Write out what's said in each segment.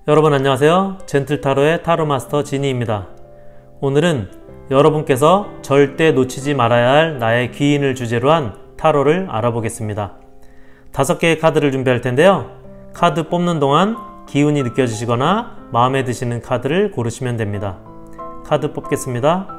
여러분 안녕하세요. 젠틀타로의 타로마스터 지니입니다. 오늘은 여러분께서 절대 놓치지 말아야 할 나의 귀인을 주제로 한 타로를 알아보겠습니다. 5개의 카드를 준비할 텐데요. 카드 뽑는 동안 기운이 느껴지시거나 마음에 드시는 카드를 고르시면 됩니다. 카드 뽑겠습니다.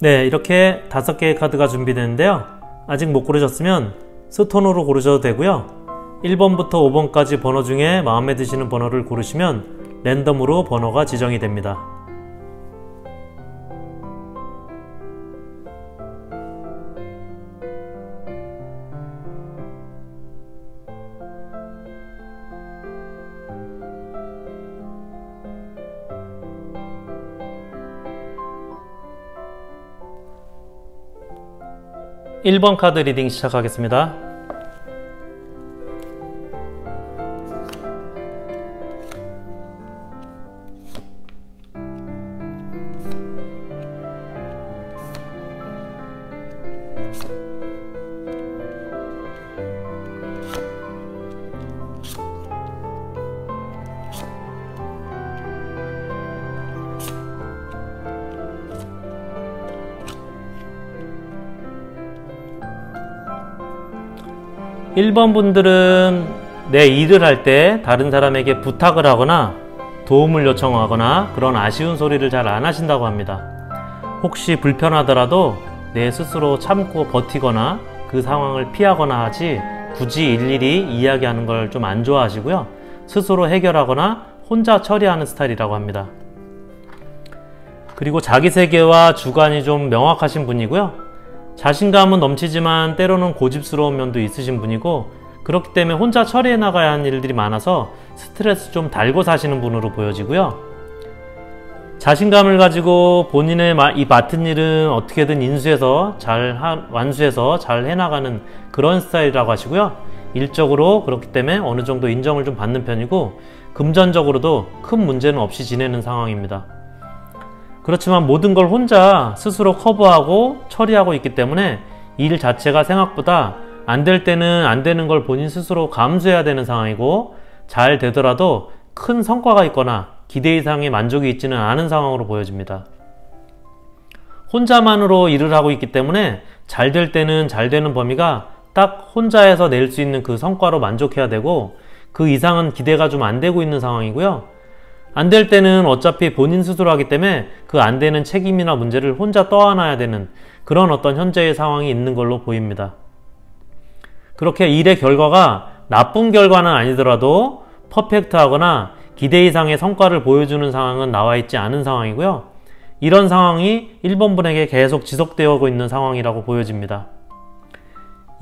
네, 이렇게 5개의 카드가 준비되는데요. 아직 못 고르셨으면 스톤으로 고르셔도 되고요. 1번부터 5번까지 번호 중에 마음에 드시는 번호를 고르시면 랜덤으로 번호가 지정이 됩니다. (1번) 카드 리딩 시작하겠습니다. (1번) 분들은 내 일을 할 때 다른 사람에게 부탁을 하거나 도움을 요청하거나 그런 아쉬운 소리를 잘 안 하신다고 합니다. 혹시 불편하더라도 내 스스로 참고 버티거나 그 상황을 피하거나 하지 굳이 일일이 이야기하는 걸 좀 안 좋아하시고요. 스스로 해결하거나 혼자 처리하는 스타일이라고 합니다. 그리고 자기 세계와 주관이 좀 명확하신 분이고요. 자신감은 넘치지만 때로는 고집스러운 면도 있으신 분이고, 그렇기 때문에 혼자 처리해 나가야 하는 일들이 많아서 스트레스 좀 달고 사시는 분으로 보여지고요. 자신감을 가지고 본인의 이 맡은 일은 어떻게든 완수해서 잘 해나가는 그런 스타일이라고 하시고요. 일적으로 그렇기 때문에 어느 정도 인정을 좀 받는 편이고, 금전적으로도 큰 문제는 없이 지내는 상황입니다. 그렇지만 모든 걸 혼자 스스로 커버하고 처리하고 있기 때문에 일 자체가 생각보다 안 될 때는 안 되는 걸 본인 스스로 감수해야 되는 상황이고, 잘 되더라도 큰 성과가 있거나 기대 이상의 만족이 있지는 않은 상황으로 보여집니다. 혼자만으로 일을 하고 있기 때문에 잘 될 때는 잘 되는 범위가 딱 혼자 해서 낼 수 있는 그 성과로 만족해야 되고, 그 이상은 기대가 좀 안 되고 있는 상황이고요. 안 될 때는 어차피 본인 스스로 하기 때문에 그 안 되는 책임이나 문제를 혼자 떠안아야 되는 그런 어떤 현재의 상황이 있는 걸로 보입니다. 그렇게 일의 결과가 나쁜 결과는 아니더라도 퍼펙트하거나 기대 이상의 성과를 보여주는 상황은 나와 있지 않은 상황이고요. 이런 상황이 1번 분에게 계속 지속되어 있는 상황이라고 보여집니다.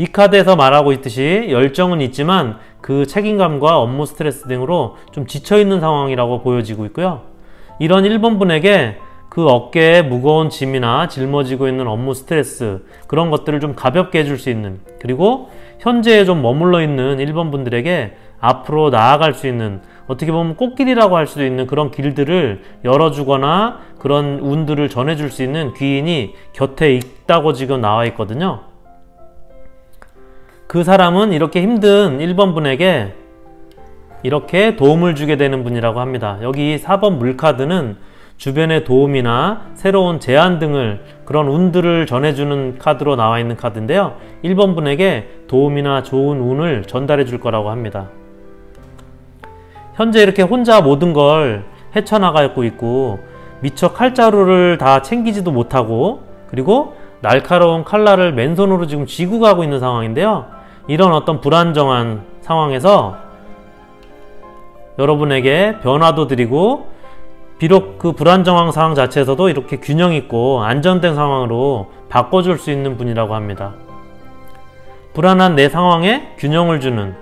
이 카드에서 말하고 있듯이 열정은 있지만 그 책임감과 업무 스트레스 등으로 좀 지쳐있는 상황이라고 보여지고 있고요. 이런 1번 분에게 그 어깨에 무거운 짐이나 짊어지고 있는 업무 스트레스, 그런 것들을 좀 가볍게 해줄 수 있는, 그리고 현재에 좀 머물러 있는 1번 분들에게 앞으로 나아갈 수 있는, 어떻게 보면 꽃길이라고 할 수도 있는 그런 길들을 열어주거나 그런 운들을 전해줄 수 있는 귀인이 곁에 있다고 지금 나와 있거든요. 그 사람은 이렇게 힘든 1번 분에게 이렇게 도움을 주게 되는 분이라고 합니다. 여기 4번 물카드는 주변의 도움이나 새로운 제안 등을, 그런 운들을 전해주는 카드로 나와 있는 카드인데요. 1번 분에게 도움이나 좋은 운을 전달해 줄 거라고 합니다. 현재 이렇게 혼자 모든 걸 헤쳐나가고 있고, 미처 칼자루를 다 챙기지도 못하고, 그리고 날카로운 칼날을 맨손으로 지금 쥐고 가고 있는 상황인데요. 이런 어떤 불안정한 상황에서 여러분에게 변화도 드리고, 비록 그 불안정한 상황 자체에서도 이렇게 균형 있고 안정된 상황으로 바꿔줄 수 있는 분이라고 합니다. 불안한 내 상황에 균형을 주는,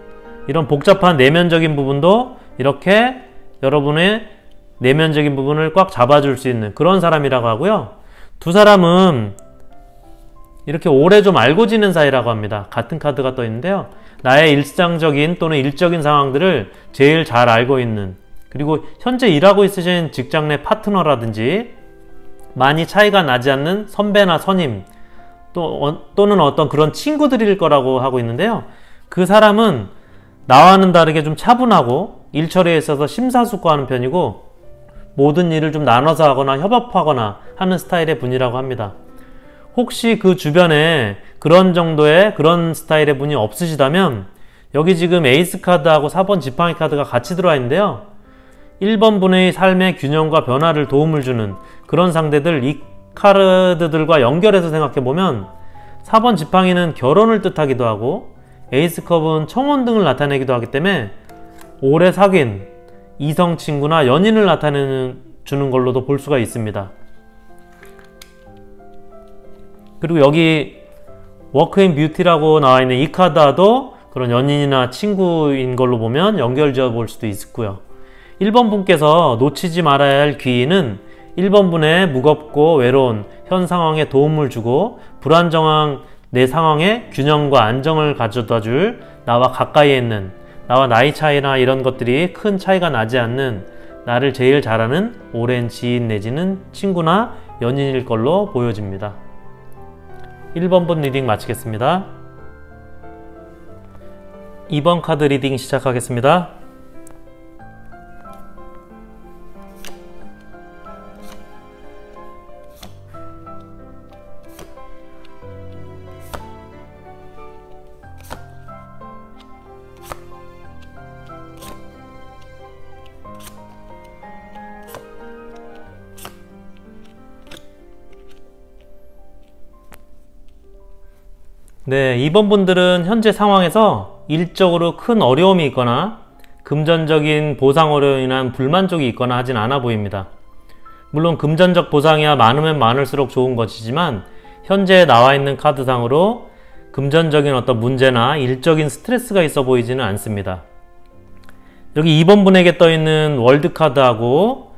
이런 복잡한 내면적인 부분도 이렇게 여러분의 내면적인 부분을 꽉 잡아줄 수 있는 그런 사람이라고 하고요. 두 사람은 이렇게 오래 좀 알고 지낸 사이라고 합니다. 같은 카드가 떠 있는데요. 나의 일상적인 또는 일적인 상황들을 제일 잘 알고 있는, 그리고 현재 일하고 있으신 직장 내 파트너라든지 많이 차이가 나지 않는 선배나 선임 또는 어떤 그런 친구들일 거라고 하고 있는데요. 그 사람은 나와는 다르게 좀 차분하고 일 처리에 있어서 심사숙고하는 편이고, 모든 일을 좀 나눠서 하거나 협업하거나 하는 스타일의 분이라고 합니다. 혹시 그 주변에 그런 정도의 그런 스타일의 분이 없으시다면, 여기 지금 에이스 카드하고 4번 지팡이 카드가 같이 들어와 있는데요. 1번 분의 삶의 균형과 변화를 도움을 주는 그런 상대들, 카드들과 연결해서 생각해보면 4번 지팡이는 결혼을 뜻하기도 하고 에이스컵은 청혼 등을 나타내기도 하기 때문에 오래 사귄 이성 친구나 연인을 나타내주는 걸로도 볼 수가 있습니다. 그리고 여기 워크 인 뷰티라고 나와 있는 이 카드와도 그런 연인이나 친구인 걸로 보면 연결 지어 볼 수도 있고요. 1번 분께서 놓치지 말아야 할 귀인은 1번 분의 무겁고 외로운 현 상황에 도움을 주고 불안정한 내 상황에 균형과 안정을 가져다 줄 나와 가까이에 있는, 나와 나이 차이나 이런 것들이 큰 차이가 나지 않는, 나를 제일 잘하는 오랜 지인 내지는 친구나 연인일 걸로 보여집니다. 1번 분 리딩 마치겠습니다. 2번 카드 리딩 시작하겠습니다. 네, 2번 분들은 현재 상황에서 일적으로 큰 어려움이 있거나 금전적인 보상으로 인한 불만 쪽이 있거나 하진 않아 보입니다. 물론 금전적 보상이야 많으면 많을수록 좋은 것이지만 현재 나와 있는 카드상으로 금전적인 어떤 문제나 일적인 스트레스가 있어 보이지는 않습니다. 여기 2번 분에게 떠 있는 월드 카드하고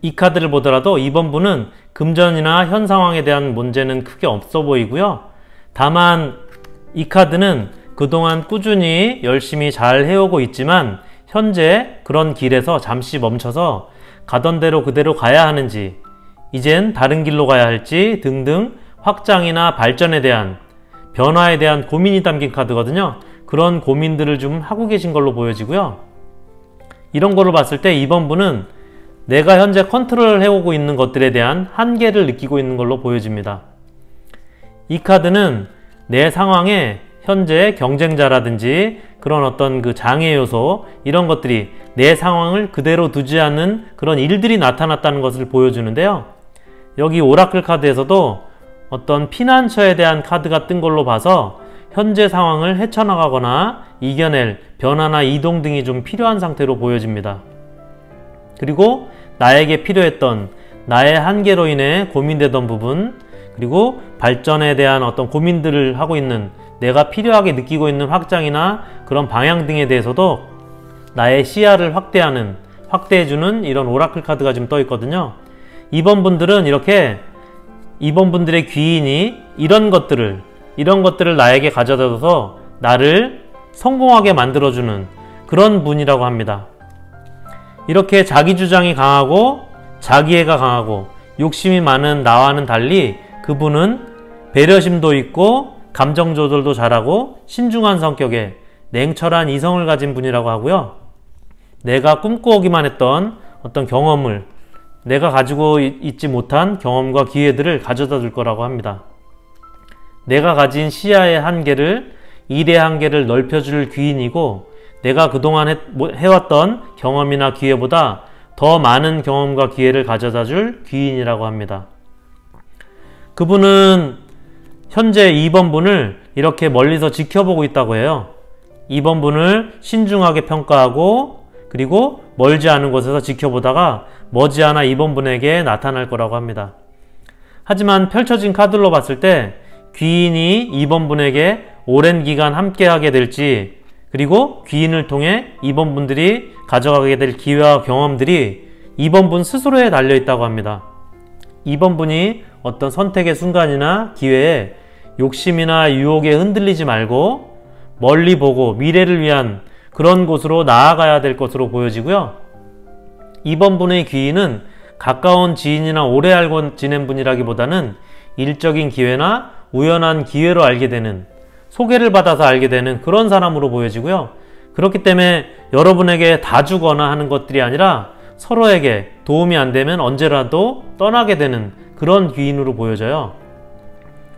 이 카드를 보더라도 2번 분은 금전이나 현 상황에 대한 문제는 크게 없어 보이고요. 다만 이 카드는 그동안 꾸준히 열심히 잘 해오고 있지만 현재 그런 길에서 잠시 멈춰서 가던 대로 그대로 가야 하는지, 이젠 다른 길로 가야 할지 등등 확장이나 발전에 대한, 변화에 대한 고민이 담긴 카드거든요. 그런 고민들을 좀 하고 계신 걸로 보여지고요. 이런 거를 봤을 때 2번 분은 내가 현재 컨트롤 해오고 있는 것들에 대한 한계를 느끼고 있는 걸로 보여집니다. 이 카드는 내 상황에 현재 경쟁자라든지 그런 어떤 그 장애 요소, 이런 것들이 내 상황을 그대로 두지 않는 그런 일들이 나타났다는 것을 보여주는데요. 여기 오라클 카드에서도 어떤 피난처에 대한 카드가 뜬 걸로 봐서 현재 상황을 헤쳐나가거나 이겨낼 변화나 이동 등이 좀 필요한 상태로 보여집니다. 그리고 나에게 필요했던, 나의 한계로 인해 고민되던 부분, 그리고 발전에 대한 어떤 고민들을 하고 있는, 내가 필요하게 느끼고 있는 확장이나 그런 방향 등에 대해서도 나의 시야를 확대해주는 이런 오라클 카드가 지금 떠 있거든요. 2번 분들은 이렇게 2번 분들의 귀인이 이런 것들을 나에게 가져다줘서 나를 성공하게 만들어주는 그런 분이라고 합니다. 이렇게 자기 주장이 강하고 자기애가 강하고 욕심이 많은 나와는 달리 그분은 배려심도 있고 감정 조절도 잘하고 신중한 성격에 냉철한 이성을 가진 분이라고 하고요. 내가 꿈꿔오기만 했던 어떤 경험을, 내가 가지고 있지 못한 경험과 기회들을 가져다 줄 거라고 합니다. 내가 가진 시야의 한계를, 일의 한계를 넓혀줄 귀인이고, 내가 그동안 해왔던 경험이나 기회보다 더 많은 경험과 기회를 가져다 줄 귀인이라고 합니다. 그분은 현재 2번 분을 이렇게 멀리서 지켜보고 있다고 해요. 2번 분을 신중하게 평가하고 그리고 멀지 않은 곳에서 지켜보다가 머지않아 2번 분에게 나타날 거라고 합니다. 하지만 펼쳐진 카드로 봤을 때 귀인이 2번 분에게 오랜 기간 함께하게 될지, 그리고 귀인을 통해 2번 분들이 가져가게 될 기회와 경험들이 2번 분 스스로에 달려있다고 합니다. 2번 분이 어떤 선택의 순간이나 기회에 욕심이나 유혹에 흔들리지 말고 멀리 보고 미래를 위한 그런 곳으로 나아가야 될 것으로 보여지고요. 2번 분의 귀인은 가까운 지인이나 오래 알고 지낸 분이라기보다는 일적인 기회나 우연한 기회로 알게 되는, 소개를 받아서 알게 되는 그런 사람으로 보여지고요. 그렇기 때문에 여러분에게 다 주거나 하는 것들이 아니라 서로에게 도움이 안 되면 언제라도 떠나게 되는 그런 귀인으로 보여져요.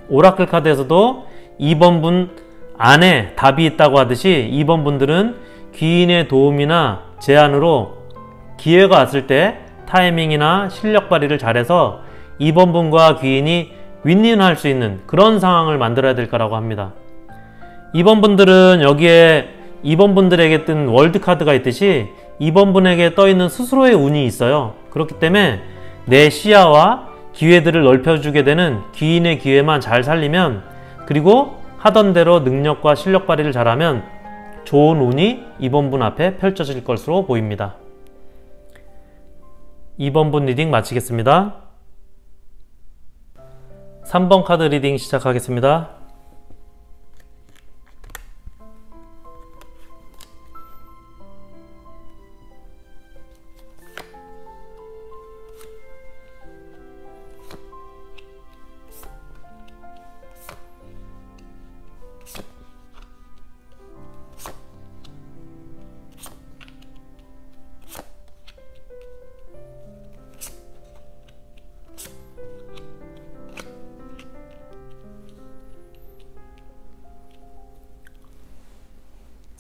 오라클 카드에서도 2번 분 안에 답이 있다고 하듯이 2번 분들은 귀인의 도움이나 제안으로 기회가 왔을 때 타이밍이나 실력 발휘를 잘해서 2번 분과 귀인이 윈윈할 수 있는 그런 상황을 만들어야 될 거라고 합니다. 2번 분들은 여기에 2번 분들에게 뜬 월드 카드가 있듯이 2번 분에게 떠있는 스스로의 운이 있어요. 그렇기 때문에 내 시야와 기회들을 넓혀주게 되는 귀인의 기회만 잘 살리면, 그리고 하던 대로 능력과 실력 발휘를 잘하면 좋은 운이 2번 분 앞에 펼쳐질 것으로 보입니다. 2번 분 리딩 마치겠습니다. 3번 카드 리딩 시작하겠습니다.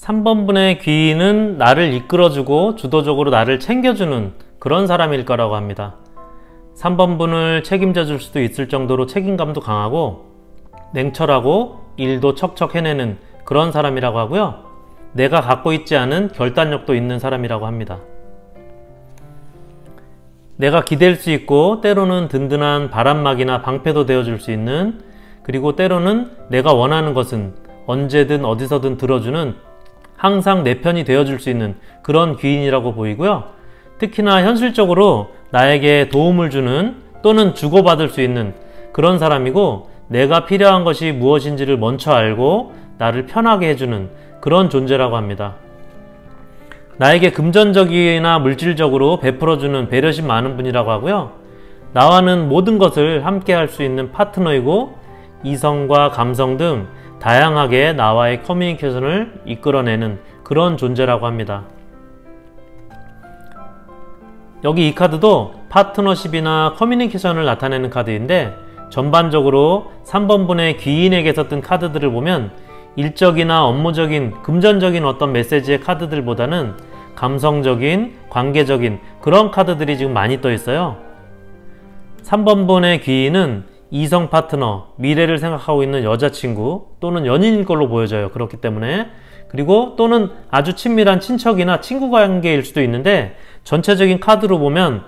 3번 분의 귀인은 나를 이끌어주고 주도적으로 나를 챙겨주는 그런 사람일 거라고 합니다. 3번 분을 책임져 줄 수도 있을 정도로 책임감도 강하고 냉철하고 일도 척척 해내는 그런 사람이라고 하고요. 내가 갖고 있지 않은 결단력도 있는 사람이라고 합니다. 내가 기댈 수 있고 때로는 든든한 바람막이나 방패도 되어줄 수 있는, 그리고 때로는 내가 원하는 것은 언제든 어디서든 들어주는, 항상 내 편이 되어줄 수 있는 그런 귀인이라고 보이고요. 특히나 현실적으로 나에게 도움을 주는 또는 주고받을 수 있는 그런 사람이고, 내가 필요한 것이 무엇인지를 먼저 알고 나를 편하게 해주는 그런 존재라고 합니다. 나에게 금전적이나 물질적으로 베풀어주는 배려심 많은 분이라고 하고요. 나와는 모든 것을 함께 할 수 있는 파트너이고, 이성과 감성 등 다양하게 나와의 커뮤니케이션을 이끌어내는 그런 존재라고 합니다. 여기 이 카드도 파트너십이나 커뮤니케이션을 나타내는 카드인데, 전반적으로 3번 분의 귀인에게서 뜬 카드들을 보면 일적이나 업무적인 금전적인 어떤 메시지의 카드들보다는 감성적인, 관계적인 그런 카드들이 지금 많이 떠 있어요. 3번 분의 귀인은 이성 파트너, 미래를 생각하고 있는 여자친구 또는 연인일 걸로 보여져요. 그렇기 때문에, 그리고 또는 아주 친밀한 친척이나 친구 관계일 수도 있는데, 전체적인 카드로 보면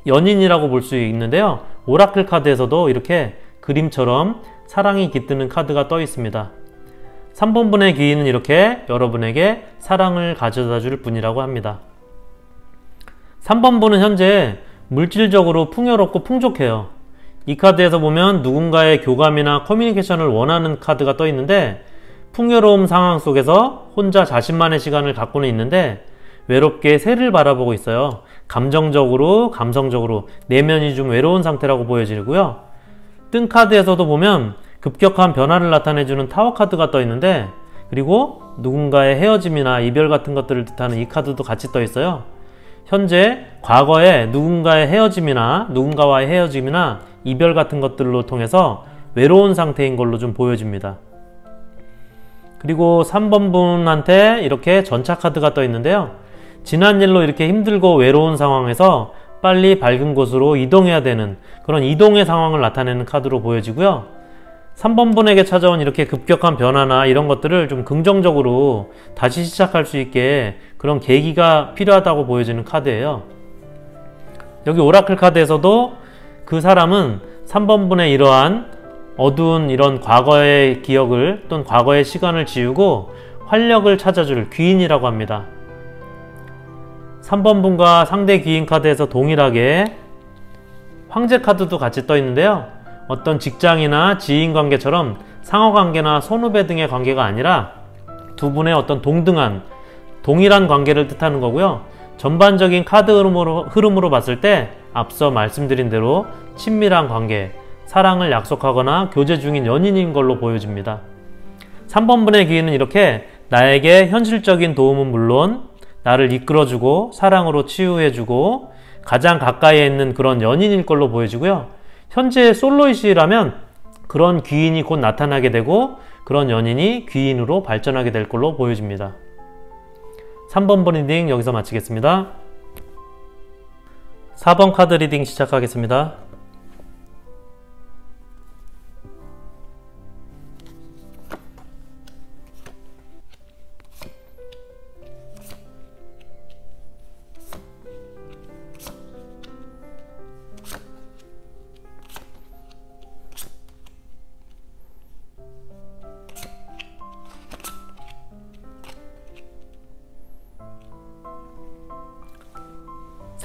연인이라고 볼 수 있는데요. 오라클 카드에서도 이렇게 그림처럼 사랑이 깃드는 카드가 떠 있습니다. 3번 분의 귀인은 이렇게 여러분에게 사랑을 가져다 줄 분이라고 합니다. 3번 분은 현재 물질적으로 풍요롭고 풍족해요. 이 카드에서 보면 누군가의 교감이나 커뮤니케이션을 원하는 카드가 떠 있는데, 풍요로움 상황 속에서 혼자 자신만의 시간을 갖고는 있는데 외롭게 새를 바라보고 있어요. 감정적으로, 감성적으로 내면이 좀 외로운 상태라고 보여지고요. 뜬 카드에서도 보면 급격한 변화를 나타내주는 타워 카드가 떠 있는데, 그리고 누군가의 헤어짐이나 이별 같은 것들을 뜻하는 이 카드도 같이 떠 있어요. 현재 과거에 누군가의 헤어짐이나 누군가와의 헤어짐이나 이별 같은 것들로 통해서 외로운 상태인 걸로 좀 보여집니다. 그리고 3번 분한테 이렇게 전차 카드가 떠 있는데요. 지난 일로 이렇게 힘들고 외로운 상황에서 빨리 밝은 곳으로 이동해야 되는 그런 이동의 상황을 나타내는 카드로 보여지고요. 3번 분에게 찾아온 이렇게 급격한 변화나 이런 것들을 좀 긍정적으로 다시 시작할 수 있게 그런 계기가 필요하다고 보여지는 카드예요. 여기 오라클 카드에서도 그 사람은 3번 분의 이러한 어두운 이런 과거의 기억을 또는 과거의 시간을 지우고 활력을 찾아줄 귀인이라고 합니다. 3번 분과 상대 귀인 카드에서 동일하게 황제 카드도 같이 떠 있는데요. 어떤 직장이나 지인 관계처럼 상호관계나 선후배 등의 관계가 아니라 두 분의 어떤 동등한, 동일한 관계를 뜻하는 거고요. 전반적인 카드 흐름으로 봤을 때 앞서 말씀드린 대로 친밀한 관계, 사랑을 약속하거나 교제 중인 연인인 걸로 보여집니다. 3번 분의 귀인은 이렇게 나에게 현실적인 도움은 물론 나를 이끌어주고 사랑으로 치유해주고 가장 가까이에 있는 그런 연인일 걸로 보여지고요. 현재 솔로이시라면 그런 귀인이 곧 나타나게 되고 그런 연인이 귀인으로 발전하게 될 걸로 보여집니다. 3번 리딩 여기서 마치겠습니다. 4번 카드 리딩 시작하겠습니다.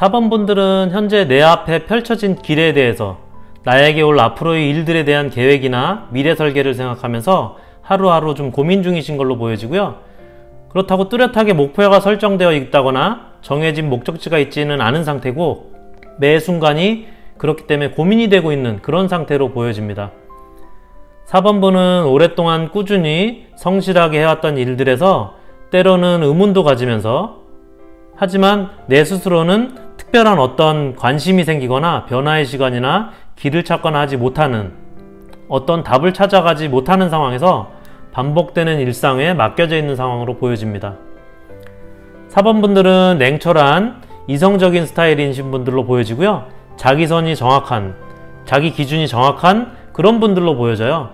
(4번) 분들은 현재 내 앞에 펼쳐진 길에 대해서 나에게 올 앞으로의 일들에 대한 계획이나 미래 설계를 생각하면서 하루하루 좀 고민 중이신 걸로 보여지고요. 그렇다고 뚜렷하게 목표가 설정되어 있다거나 정해진 목적지가 있지는 않은 상태고 매 순간이 그렇기 때문에 고민이 되고 있는 그런 상태로 보여집니다. 4번 분은 오랫동안 꾸준히 성실하게 해왔던 일들에서 때로는 의문도 가지면서 하지만 내 스스로는 특별한 어떤 관심이 생기거나 변화의 시간이나 길을 찾거나 하지 못하는 어떤 답을 찾아가지 못하는 상황에서 반복되는 일상에 맡겨져 있는 상황으로 보여집니다. 4번 분들은 냉철한 이성적인 스타일이신 분들로 보여지고요. 자기선이 정확한, 자기 기준이 정확한 그런 분들로 보여져요.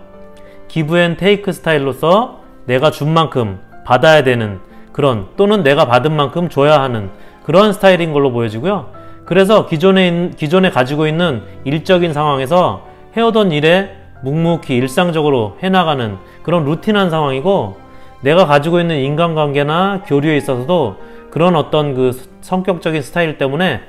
기브 앤 테이크 스타일로서 내가 준 만큼 받아야 되는 그런, 또는 내가 받은 만큼 줘야 하는 그런 스타일인 걸로 보여지고요. 그래서 기존에 가지고 있는 일적인 상황에서 해오던 일에 묵묵히 일상적으로 해나가는 그런 루틴한 상황이고, 내가 가지고 있는 인간관계나 교류에 있어서도 그런 어떤 그 성격적인 스타일 때문에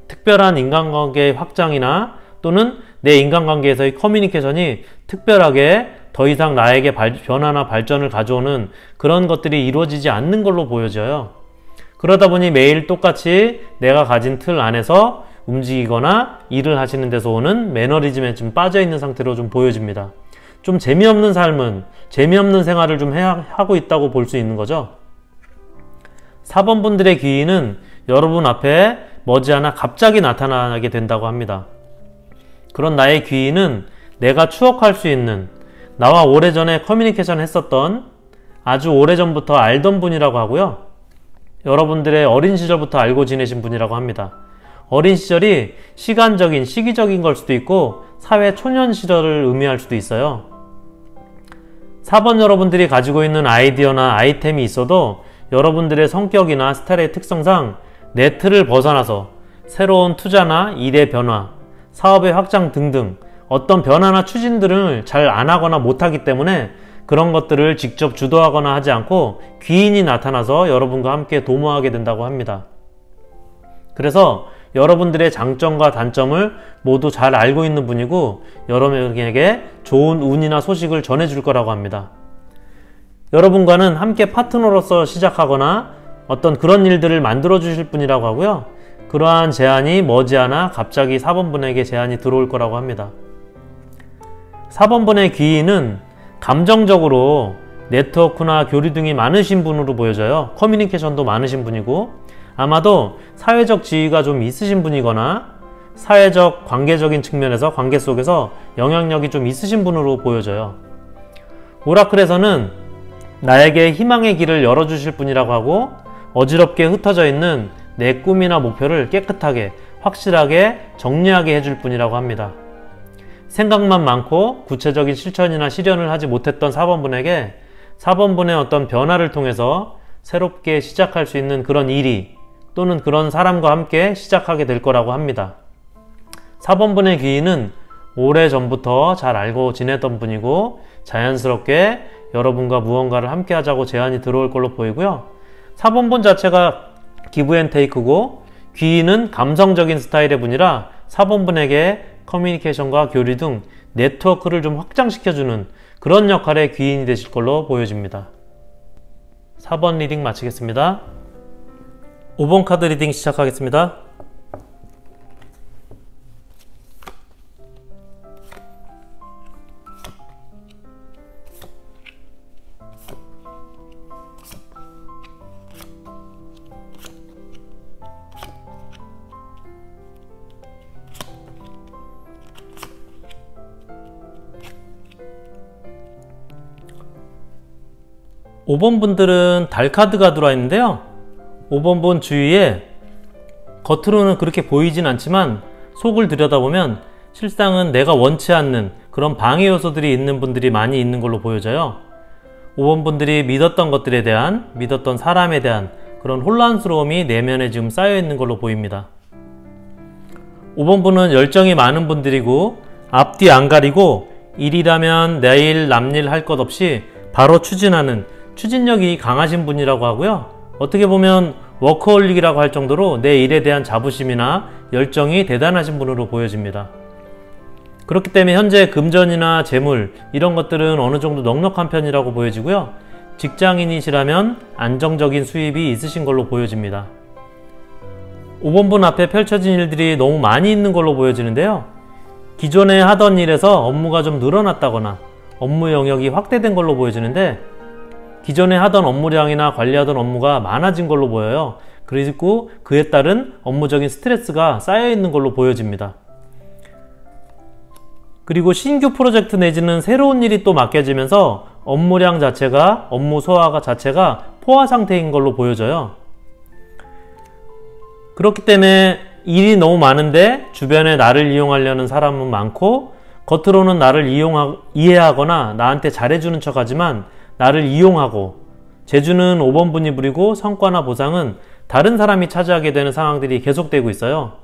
특별한 인간관계의 확장이나 또는 내 인간관계에서의 커뮤니케이션이 특별하게 더 이상 나에게 변화나 발전을 가져오는 그런 것들이 이루어지지 않는 걸로 보여져요. 그러다 보니 매일 똑같이 내가 가진 틀 안에서 움직이거나 일을 하시는 데서 오는 매너리즘에 좀 빠져있는 상태로 좀 보여집니다. 좀 재미없는 삶은, 재미없는 생활을 좀 하고 있다고 볼 수 있는 거죠. 4번 분들의 귀인은 여러분 앞에 머지않아 갑자기 나타나게 된다고 합니다. 그런 나의 귀인은 내가 추억할 수 있는, 나와 오래전에 커뮤니케이션 했었던, 아주 오래전부터 알던 분이라고 하고요. 여러분들의 어린 시절부터 알고 지내신 분이라고 합니다. 어린 시절이 시간적인, 시기적인 걸 수도 있고 사회 초년 시절을 의미할 수도 있어요. 4번 여러분들이 가지고 있는 아이디어나 아이템이 있어도 여러분들의 성격이나 스타일의 특성상 내 틀을 벗어나서 새로운 투자나 일의 변화, 사업의 확장 등등 어떤 변화나 추진들을 잘 안 하거나 못하기 때문에 그런 것들을 직접 주도하거나 하지 않고 귀인이 나타나서 여러분과 함께 도모하게 된다고 합니다. 그래서 여러분들의 장점과 단점을 모두 잘 알고 있는 분이고 여러분에게 좋은 운이나 소식을 전해줄 거라고 합니다. 여러분과는 함께 파트너로서 시작하거나 어떤 그런 일들을 만들어 주실 분이라고 하고요. 그러한 제안이 머지않아 갑자기 4번 분에게 제안이 들어올 거라고 합니다. 4번 분의 귀인은 감정적으로 네트워크나 교류 등이 많으신 분으로 보여져요. 커뮤니케이션도 많으신 분이고 아마도 사회적 지위가 좀 있으신 분이거나 사회적 관계적인 측면에서 관계 속에서 영향력이 좀 있으신 분으로 보여져요. 오라클에서는 나에게 희망의 길을 열어주실 분이라고 하고 어지럽게 흩어져 있는 내 꿈이나 목표를 깨끗하게 확실하게 정리하게 해줄 분이라고 합니다. 생각만 많고 구체적인 실천이나 실현을 하지 못했던 4번 분에게 4번 분의 어떤 변화를 통해서 새롭게 시작할 수 있는 그런 일이 또는 그런 사람과 함께 시작하게 될 거라고 합니다. 4번 분의 귀인은 오래전부터 잘 알고 지냈던 분이고 자연스럽게 여러분과 무언가를 함께 하자고 제안이 들어올 걸로 보이고요. 4번 분 자체가 기브 앤 테이크고 귀인은 감성적인 스타일의 분이라 4번 분에게 커뮤니케이션과 교류 등 네트워크를 좀 확장시켜주는 그런 역할의 귀인이 되실 걸로 보여집니다. 4번 리딩 마치겠습니다. 5번 카드 리딩 시작하겠습니다. 5번 분들은 달 카드가 들어와 있는데요. 5번 분 주위에 겉으로는 그렇게 보이진 않지만 속을 들여다보면 실상은 내가 원치 않는 그런 방해 요소들이 있는 분들이 많이 있는 걸로 보여져요. 5번 분들이 믿었던 것들에 대한, 믿었던 사람에 대한 그런 혼란스러움이 내면에 지금 쌓여 있는 걸로 보입니다. 5번 분은 열정이 많은 분들이고 앞뒤 안 가리고 일이라면 내일 남일 할 것 없이 바로 추진하는 추진력이 강하신 분이라고 하고요. 어떻게 보면 워커홀릭이라고 할 정도로 내 일에 대한 자부심이나 열정이 대단하신 분으로 보여집니다. 그렇기 때문에 현재 금전이나 재물 이런 것들은 어느 정도 넉넉한 편이라고 보여지고요. 직장인이시라면 안정적인 수입이 있으신 걸로 보여집니다. 5번 분 앞에 펼쳐진 일들이 너무 많이 있는 걸로 보여지는데요. 기존에 하던 일에서 업무가 좀 늘어났다거나 업무 영역이 확대된 걸로 보여지는데 기존에 하던 업무량이나 관리하던 업무가 많아진 걸로 보여요. 그리고 그에 따른 업무적인 스트레스가 쌓여 있는 걸로 보여집니다. 그리고 신규 프로젝트 내지는 새로운 일이 또 맡겨지면서 업무량 자체가, 업무 소화 자체가 포화 상태인 걸로 보여져요. 그렇기 때문에 일이 너무 많은데 주변에 나를 이용하려는 사람은 많고 겉으로는 나를 이해하거나 나한테 잘해주는 척 하지만 나를 이용하고 재주는 5번 분이 부리고 성과나 보상은 다른 사람이 차지하게 되는 상황들이 계속되고 있어요.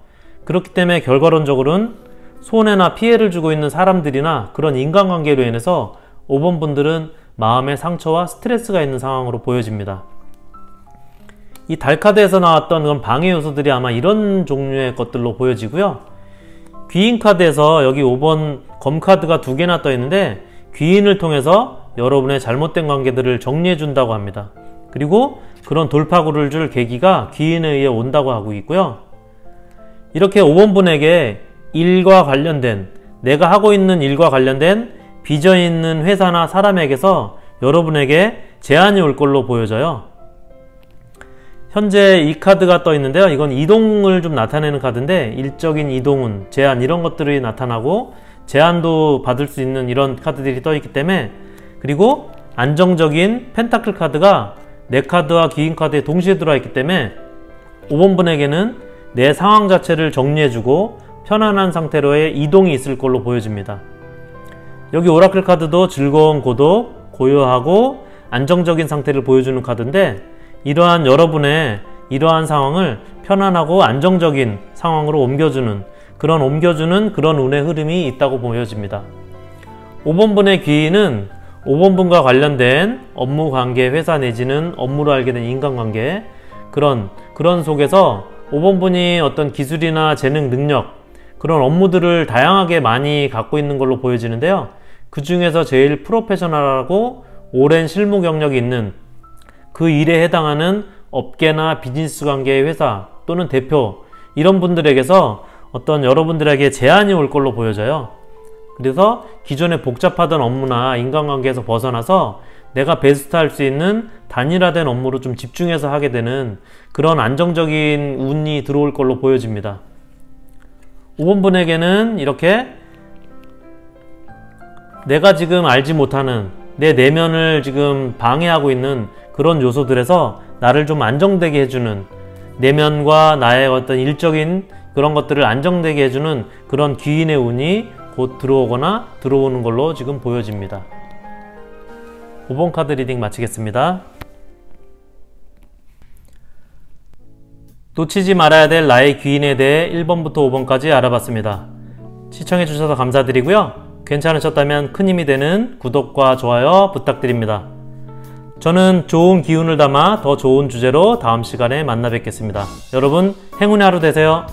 그렇기 때문에 결과론적으로는 손해나 피해를 주고 있는 사람들이나 그런 인간관계로 인해서 5번 분들은 마음의 상처와 스트레스가 있는 상황으로 보여집니다. 이 달카드에서 나왔던 그런 방해 요소들이 아마 이런 종류의 것들로 보여지고요. 귀인카드에서 여기 5번 검카드가 2개나 떠 있는데 귀인을 통해서 여러분의 잘못된 관계들을 정리해 준다고 합니다. 그리고 그런 돌파구를 줄 계기가 귀인에 의해 온다고 하고 있고요. 이렇게 5번 분에게 일과 관련된, 내가 하고 있는 일과 관련된 비전 있는 회사나 사람에게서 여러분에게 제안이 올 걸로 보여져요. 현재 이 카드가 떠 있는데요. 이건 이동을 좀 나타내는 카드인데 일적인 이동운, 제안 이런 것들이 나타나고 제안도 받을 수 있는 이런 카드들이 떠 있기 때문에, 그리고 안정적인 펜타클 카드가 내 카드와 귀인 카드에 동시에 들어와 있기 때문에 5번 분에게는 내 상황 자체를 정리해주고 편안한 상태로의 이동이 있을 걸로 보여집니다. 여기 오라클 카드도 즐거운 고독, 고요하고 안정적인 상태를 보여주는 카드인데 이러한 여러분의 이러한 상황을 편안하고 안정적인 상황으로 옮겨주는 그런 운의 흐름이 있다고 보여집니다. 5번 분의 귀인은 5번 분과 관련된 업무 관계, 회사 내지는 업무로 알게 된 인간관계 그런 속에서 5번 분이 어떤 기술이나 재능, 능력 그런 업무들을 다양하게 많이 갖고 있는 걸로 보여지는데요. 그 중에서 제일 프로페셔널하고 오랜 실무 경력이 있는 그 일에 해당하는 업계나 비즈니스 관계의 회사 또는 대표 이런 분들에게서 어떤 여러분들에게 제안이 올 걸로 보여져요. 그래서 기존에 복잡하던 업무나 인간관계에서 벗어나서 내가 베스트할 수 있는 단일화된 업무로 좀 집중해서 하게 되는 그런 안정적인 운이 들어올 걸로 보여집니다. 5번 분에게는 이렇게 내가 지금 알지 못하는 내 내면을 지금 방해하고 있는 그런 요소들에서 나를 좀 안정되게 해주는, 내면과 나의 어떤 일적인 그런 것들을 안정되게 해주는 그런 귀인의 운이 곧 들어오거나 들어오는 걸로 지금 보여집니다. 5번 카드 리딩 마치겠습니다. 놓치지 말아야 될 나의 귀인에 대해 1번부터 5번까지 알아봤습니다. 시청해주셔서 감사드리고요. 괜찮으셨다면 큰 힘이 되는 구독과 좋아요 부탁드립니다. 저는 좋은 기운을 담아 더 좋은 주제로 다음 시간에 만나 뵙겠습니다. 여러분 행운의 하루 되세요.